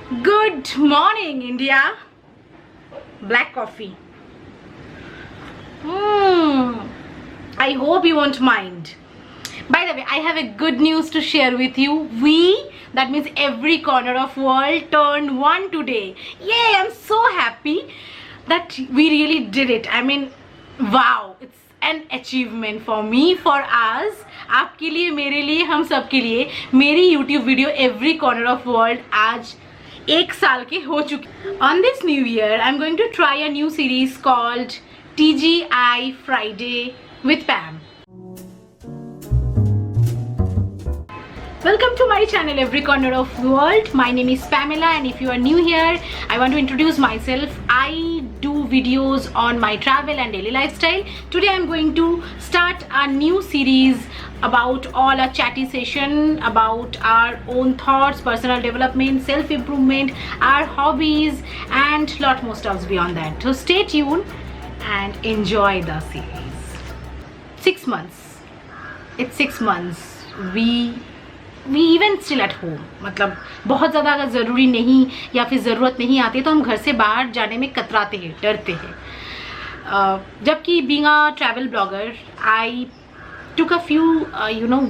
Good morning, India. Black coffee. I hope you won't mind. By the way, I have a good news to share with you. We, that means every corner of world, turned one today. Yay! I'm so happy that we really did it. I mean, wow! It's an achievement for me, for us. आपके लिए, मेरे लिए, हम सब के लिए. मेरी YouTube video every corner of world आज 1 साल के हो चुके. On this new year, I'm going to try a new series called TGI Friday with Pam. Welcome to my channel Every Corner of the World. My name is Pamela, and if you are new here, I want to introduce myself. I do videos on my travel and daily lifestyle. Today I'm going to start a new series about all a chatty session about our own thoughts, personal development, self-improvement, our hobbies, and lot more stuffs beyond that. So stay tuned and enjoy the series. 6 months. It's 6 months. We even still at home. मतलब बहुत ज़्यादा अगर ज़रूरी नहीं या फिर ज़रूरत नहीं आती तो हम घर से बाहर जाने में कतराते हैं, डरते हैं. जबकि being a travel blogger, I took a few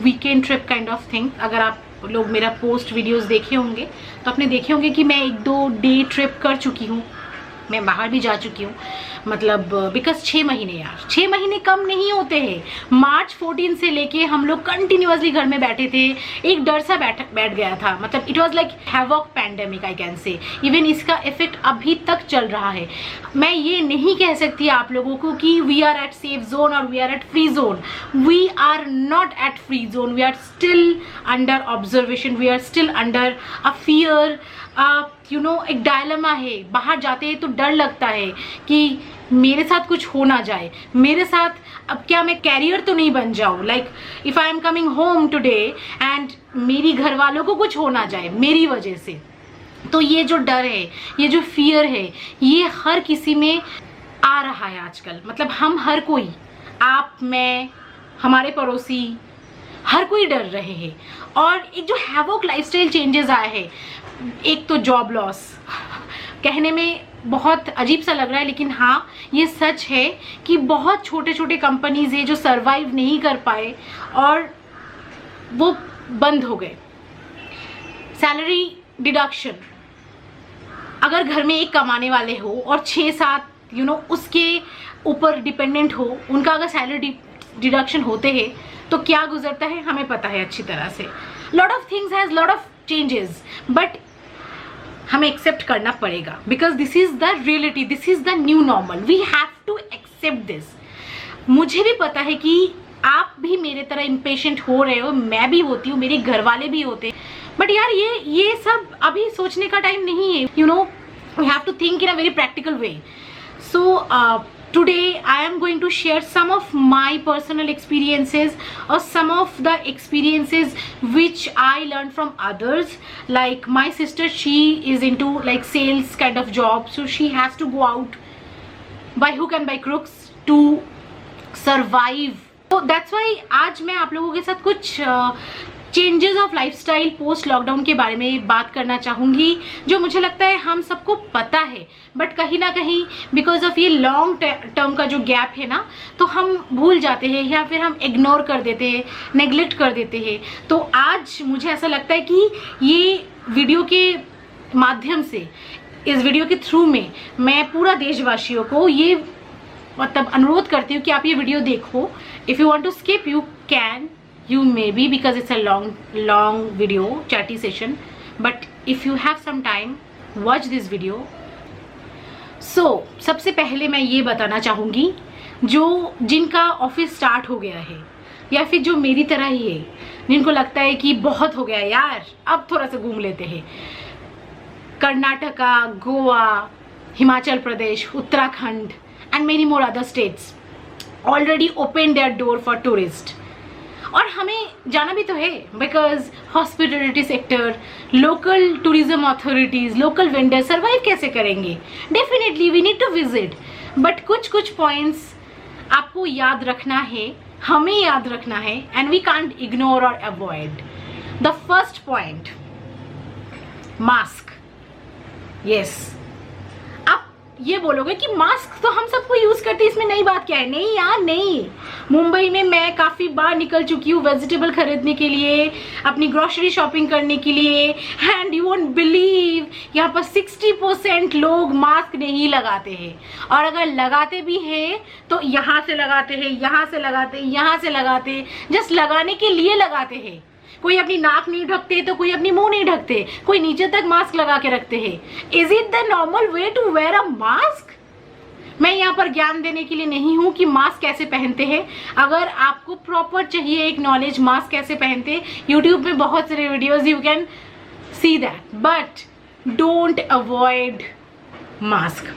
weekend trip kind of thing. अगर आप लोग मेरा पोस्ट वीडियोस देखे होंगे तो आपने देखे होंगे कि मैं 1-2 डे ट्रिप कर चुकी हूँ. मैं बाहर भी जा चुकी हूँ. मतलब बिकॉज 6 महीने यार, 6 महीने कम नहीं होते हैं. मार्च 14 से लेके हम लोग कंटिन्यूसली घर में बैठे थे. एक डर सा बैठ गया था. मतलब it was like havoc pandemic, I can say. Even इसका इफेक्ट अभी तक चल रहा है. मैं ये नहीं कह सकती आप लोगों को कि we are at safe zone और we are at free zone. We are not at free zone. We are still under observation. We are still under a fear. एक डायलेमा है. बाहर जाते हैं तो डर लगता है कि मेरे साथ कुछ हो ना जाए. मेरे साथ अब क्या मैं कैरियर तो नहीं बन जाऊँ. Like if I am coming home today and मेरी घर वालों को कुछ हो ना जाए मेरी वजह से. तो ये जो डर है, ये जो फियर है, ये हर किसी में आ रहा है आजकल. मतलब हम हर कोई, आप, मैं, हमारे पड़ोसी, हर कोई डर रहे हैं. और एक जो हैवॉक लाइफस्टाइल चेंजेस आए हैं, एक तो जॉब लॉस. कहने में बहुत अजीब सा लग रहा है लेकिन हाँ, ये सच है कि बहुत छोटे छोटे कंपनीज हैं जो सरवाइव नहीं कर पाए और वो बंद हो गए. Salary deduction. अगर घर में एक कमाने वाले हो और 6-7 उसके ऊपर डिपेंडेंट हो, उनका अगर सैलरी डिडक्शन होते हैं तो क्या गुजरता है हमें पता है अच्छी तरह से. Lot of things has lot of changes, but हमें एक्सेप्ट करना पड़ेगा because this is the reality. This is the new normal. We have to accept this. मुझे भी पता है कि आप भी मेरे तरह इम्पेशेंट हो रहे हो. मैं भी होती हूँ, मेरे घर वाले भी होते हैं. बट यार ये सब अभी सोचने का टाइम नहीं है. We have to think in a very practical way. So today I am going to share some of my personal experiences or some of the experiences which I learned from others. Like my sister, she is into like sales kind of job, so she has to go out by hook and by crooks to survive. So that's why आज मैं आप लोगों के साथ कुछ changes of lifestyle post lockdown के बारे में बात करना चाहूँगी, जो मुझे लगता है हम सबको पता है बट कहीं ना कहीं बिकॉज ऑफ ये लॉन्ग टर्म का जो गैप है ना, तो हम भूल जाते हैं या फिर हम इग्नोर कर देते हैं, नेग्लेक्ट कर देते हैं. तो आज मुझे ऐसा लगता है कि ये वीडियो के माध्यम से, इस वीडियो के थ्रू में मैं पूरा देशवासियों को ये मतलब अनुरोध करती हूँ कि आप ये वीडियो देखो. If you want to skip you can, you may be, because it's a long video chatty session, but if you have some time watch this video. So सबसे पहले मैं ये बताना चाहूँगी, जिनका ऑफिस स्टार्ट हो गया है या फिर जो मेरी तरह ही है, जिनको लगता है कि बहुत हो गया यार, अब थोड़ा सा घूम लेते हैं. Karnataka, Goa, Himachal Pradesh, Uttarakhand and many more other states already opened their door for tourists. और हमें जाना भी तो है because hospitality sector, local tourism authorities, local vendor survive कैसे करेंगे. Definitely we need to visit, but कुछ पॉइंट्स आपको याद रखना है, हमें याद रखना है, एंड वी कांट इग्नोर और avoid. The first point, mask. Yes. आप ये बोलोगे कि मास्क तो हम सबको यूज करते हैं, इसमें नई बात क्या है? नहीं यार नहीं। मुंबई में मैं काफी बार निकल चुकी हूँ वेजिटेबल खरीदने के लिए, अपनी ग्रोसरी शॉपिंग करने के लिए, एंड यू वोंट बिलीव यहाँ पर 60% लोग मास्क नहीं लगाते हैं। और अगर लगाते भी हैं तो यहाँ से लगाते हैं, यहाँ से लगाते हैं, यहाँ से लगाते हैं, जस्ट लगाने के लिए लगाते हैं। कोई अपनी नाक नहीं ढकते तो कोई अपनी मुंह नहीं ढकते, कोई नीचे तक मास्क लगा के रखते हैं। Is it the normal way to wear a mask? मैं यहाँ पर ज्ञान देने के लिए नहीं हूँ कि मास्क कैसे पहनते हैं। अगर आपको प्रॉपर चाहिए एक नॉलेज मास्क कैसे पहनते हैं, यूट्यूब में बहुत सारे videos you can see that, but don't avoid mask.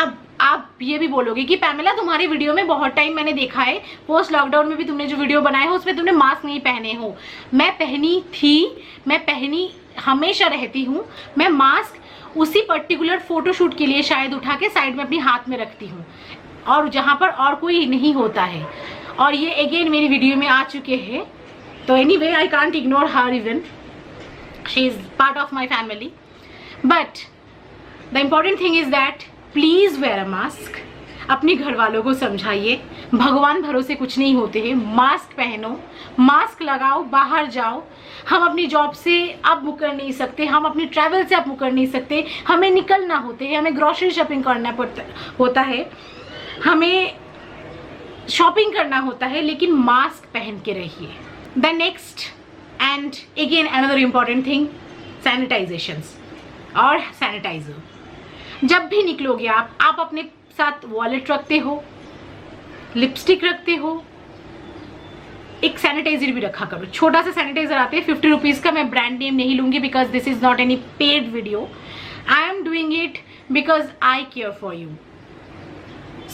अब आप ये भी बोलोगे कि पैमेला तुम्हारी वीडियो में बहुत टाइम मैंने देखा है, पोस्ट लॉकडाउन में भी तुमने जो वीडियो बनाए हो उसमें तुमने मास्क नहीं पहने हो। मैं पहनी थी, मैं पहनी हमेशा रहती हूँ। मैं मास्क उसी पर्टिकुलर फोटोशूट के लिए शायद उठा के साइड में अपनी हाथ में रखती हूँ, और जहाँ पर और कोई नहीं होता है। और ये अगेन मेरी वीडियो में आ चुके हैं, तो anyway I can't ignore her, even she is part of my family. But the important thing is that please wear a mask. अपने घर वालों को समझाइए, भगवान भरोसे कुछ नहीं होते हैं। मास्क पहनो, मास्क लगाओ, बाहर जाओ। हम अपनी जॉब से अब मुकर नहीं सकते, हम अपनी ट्रैवल से अब मुकर नहीं सकते, हमें निकलना होते हैं, हमें ग्रोसरी शॉपिंग करना होता है, हमें शॉपिंग करना होता है, लेकिन मास्क पहन के रहिए। The next and again another important thing, sanitisations और सैनिटाइजर। जब भी निकलोगे आप अपने साथ वॉलेट रखते हो, लिपस्टिक रखते हो, एक सैनिटाइजर भी रखा करो। छोटा सा सैनिटाइजर आते हैं 50 रुपीज़ का, मैं ब्रांड नेम नहीं लूंगी because this is not any paid video, I am doing it because I care for you.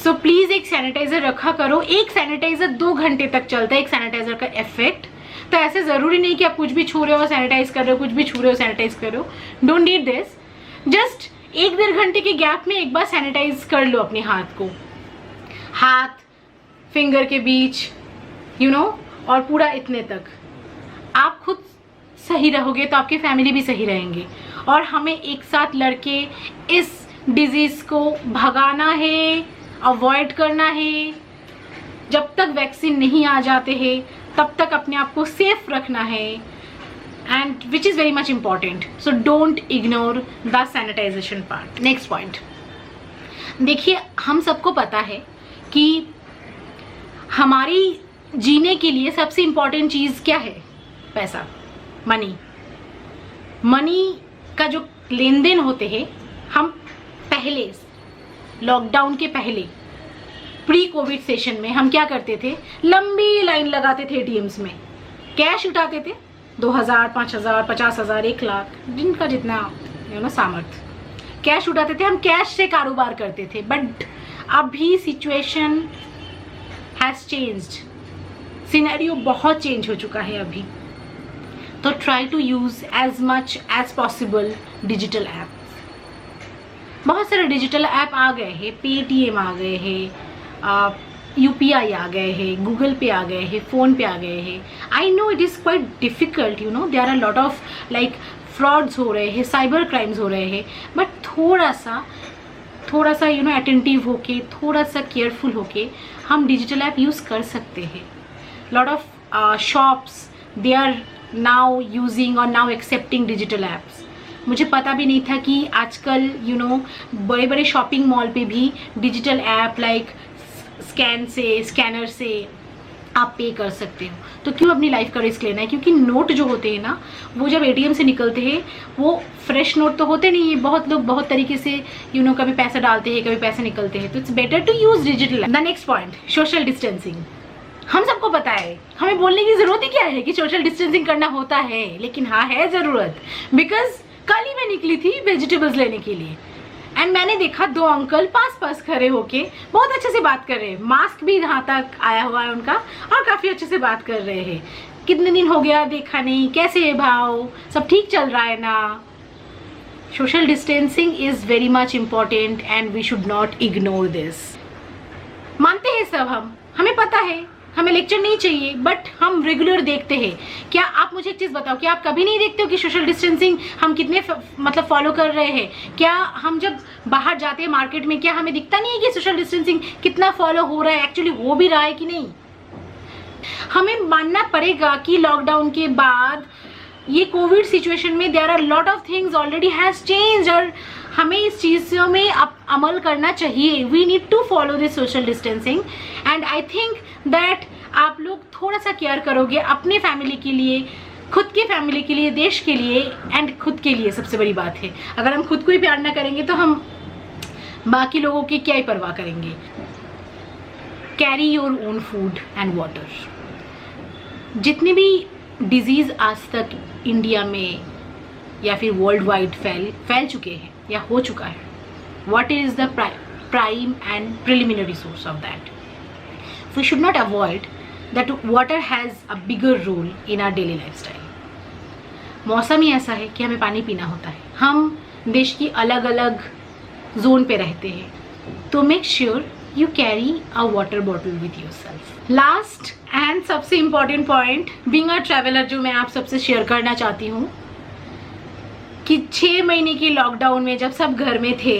So please एक सैनिटाइजर रखा करो। एक सैनिटाइजर 2 घंटे तक चलता है, एक सैनिटाइजर का इफेक्ट। तो ऐसे जरूरी नहीं कि आप कुछ भी छू रहे हो सैनिटाइज कर रहे हो, कुछ भी छू रहे हो सैनिटाइज कर रहे हो। Don't need this. जस्ट 1-1.5 घंटे के गैप में एक बार सैनिटाइज कर लो अपने हाथ को, हाथ फिंगर के बीच, यू नो, और पूरा इतने तक। आप खुद सही रहोगे तो आपकी फैमिली भी सही रहेंगे। और हमें एक साथ लड़के इस डिजीज को भगाना है, अवॉइड करना है। जब तक वैक्सीन नहीं आ जाते हैं तब तक अपने आप को सेफ रखना है, and which is very much important. So don't ignore the sanitization part. Next point, देखिए हम सबको पता है कि हमारी जीने के लिए सबसे इम्पॉर्टेंट चीज़ क्या है? पैसा, मनी। मनी का जो लेन देन होते हैं, हम पहले लॉकडाउन के पहले प्री कोविड सेशन में हम क्या करते थे? लंबी लाइन लगाते थे एटीएम्स में, कैश उठाते थे 2000, 5000, 50,000, 1 लाख, जिनका जितना सामर्थ्य, कैश उठाते थे। हम कैश से कारोबार करते थे। बट अभी सिचुएशन हैज़ चेंज्ड, सिनेरियो बहुत चेंज हो चुका है अभी। तो try to use as much as possible digital app. बहुत सारे डिजिटल ऐप आ गए हैं, पेटीएम आ गए हैं, UPI आ गए हैं, गूगल पे आ गए हैं, फ़ोन पे आ गए हैं। I know it is quite difficult, you know, there are lot of like frauds हो रहे हैं, साइबर क्राइम्स हो रहे हैं। बट थोड़ा सा यू नो अटेंटिव होके, थोड़ा सा केयरफुल होके हम डिजिटल ऐप यूज़ कर सकते हैं। Lot of shops they are now using और नाउ एक्सेप्टिंग डिजिटल ऐप्स। मुझे पता भी नहीं था कि आजकल यू नो बड़े बड़े शॉपिंग मॉल पे भी डिजिटल ऐप लाइक स्कैनर से आप पे कर सकते हो। तो क्यों अपनी लाइफ का रिस्क लेना है? क्योंकि नोट जो होते हैं ना, वो जब एटीएम से निकलते हैं वो फ्रेश नोट तो होते नहीं है। बहुत लोग बहुत तरीके से यू नो कभी पैसा डालते हैं, कभी पैसे निकलते हैं। तो it's better to use digital. The next point, social distancing. हम सबको पता है, हमें बोलने की जरूरत ही क्या है कि सोशल डिस्टेंसिंग करना होता है, लेकिन हाँ है ज़रूरत। बिकॉज कल ही मैं निकली थी वेजिटेबल्स लेने के लिए, एंड मैंने देखा 2 अंकल पास खड़े होके बहुत अच्छे से बात कर रहे हैं। मास्क भी यहाँ तक आया हुआ है उनका, और काफ़ी अच्छे से बात कर रहे हैं। कितने दिन हो गया देखा नहीं, कैसे है भाव, सब ठीक चल रहा है ना? Social distancing is very much important and we should not ignore this. मानते हैं सब, हमें पता है, हमें लेक्चर नहीं चाहिए, बट हम रेगुलर देखते हैं। क्या आप मुझे एक चीज़ बताओ, क्या आप कभी नहीं देखते हो कि सोशल डिस्टेंसिंग हम कितने मतलब फॉलो कर रहे हैं? क्या हम जब बाहर जाते हैं मार्केट में, क्या हमें दिखता नहीं है कि सोशल डिस्टेंसिंग कितना फॉलो हो रहा है, एक्चुअली हो भी रहा है कि नहीं? हमें मानना पड़ेगा कि लॉकडाउन के बाद ये कोविड सिचुएशन में there are lot of things already has change, और हमें इस चीज़ों में अमल करना चाहिए। We need to follow this social distancing, and I think that आप लोग थोड़ा सा केयर करोगे अपने फैमिली के लिए, खुद की फैमिली के लिए, देश के लिए, एंड खुद के लिए सबसे बड़ी बात है। अगर हम खुद को ही प्यार ना करेंगे तो हम बाकी लोगों की क्या ही परवाह करेंगे। Carry your own food and water. जितने भी डिजीज़ आज तक इंडिया में या फिर वर्ल्ड वाइड फैल चुके हैं या हो चुका है, what is the prime and preliminary source of that? We should not avoid that water has a bigger role in our daily lifestyle. मौसम ही ऐसा है कि हमें पानी पीना होता है। हम देश की अलग अलग जोन पे रहते हैं, तो make sure you carry a water bottle with yourself. Last and सबसे important point, being a traveler, जो मैं आप सबसे शेयर करना चाहती हूँ कि 6 महीने की लॉकडाउन में जब सब घर में थे,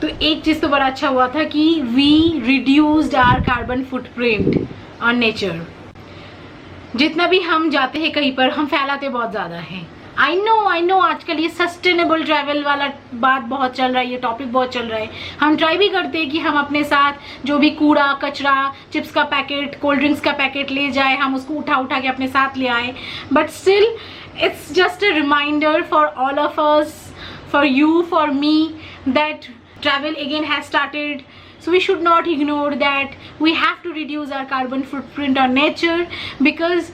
तो एक चीज़ तो बड़ा अच्छा हुआ था कि we reduced our carbon footprint on nature. जितना भी हम जाते हैं कहीं पर, हम फैलाते बहुत ज़्यादा हैं। आई नो आजकल ये सस्टेनेबल ट्रैवल वाला बात बहुत चल रहा है, ये टॉपिक बहुत चल रहा है। हम ट्राई भी करते हैं कि हम अपने साथ जो भी कूड़ा कचरा, चिप्स का पैकेट, कोल्ड ड्रिंक्स का पैकेट ले जाए, हम उसको उठा के अपने साथ ले आए, but still it's just a reminder for all of us, for you, for me, that travel again has started. So we should not ignore that. We have to reduce our carbon footprint on nature, because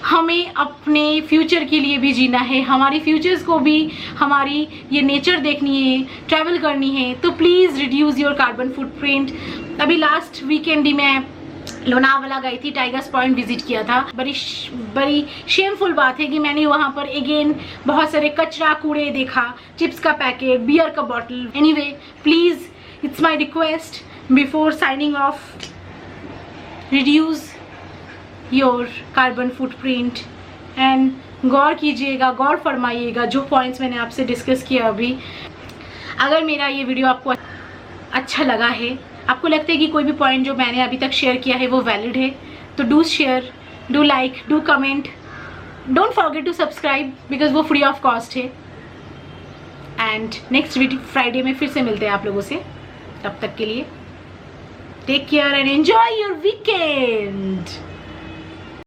हमें अपने future के लिए भी जीना है, हमारी futures को भी हमारी ये नेचर देखनी है, ट्रैवल करनी है। तो please reduce your carbon footprint. अभी लास्ट वीकेंड ही मैं लोनावाला गई थी, टाइगर्स पॉइंट विजिट किया था। बड़ी शेमफुल बात है कि मैंने वहाँ पर अगेन बहुत सारे कचरा कूड़े देखा, चिप्स का पैकेट, बियर का bottle. Anyway, please, it's my request before signing off, reduce your carbon footprint and गौर कीजिएगा, गौर फरमाइएगा जो पॉइंट्स मैंने आपसे डिस्कस किया अभी। अगर मेरा ये वीडियो आपको अच्छा लगा है, आपको लगता है कि कोई भी पॉइंट जो मैंने अभी तक शेयर किया है वो वैलिड है, तो do share, do like, do comment, don't forget to subscribe, because वो फ्री ऑफ कॉस्ट है। एंड नेक्स्ट वीडियो फ्राइडे में फिर से मिलते हैं आप लोगों से। तब तक के लिए take care and enjoy your weekend.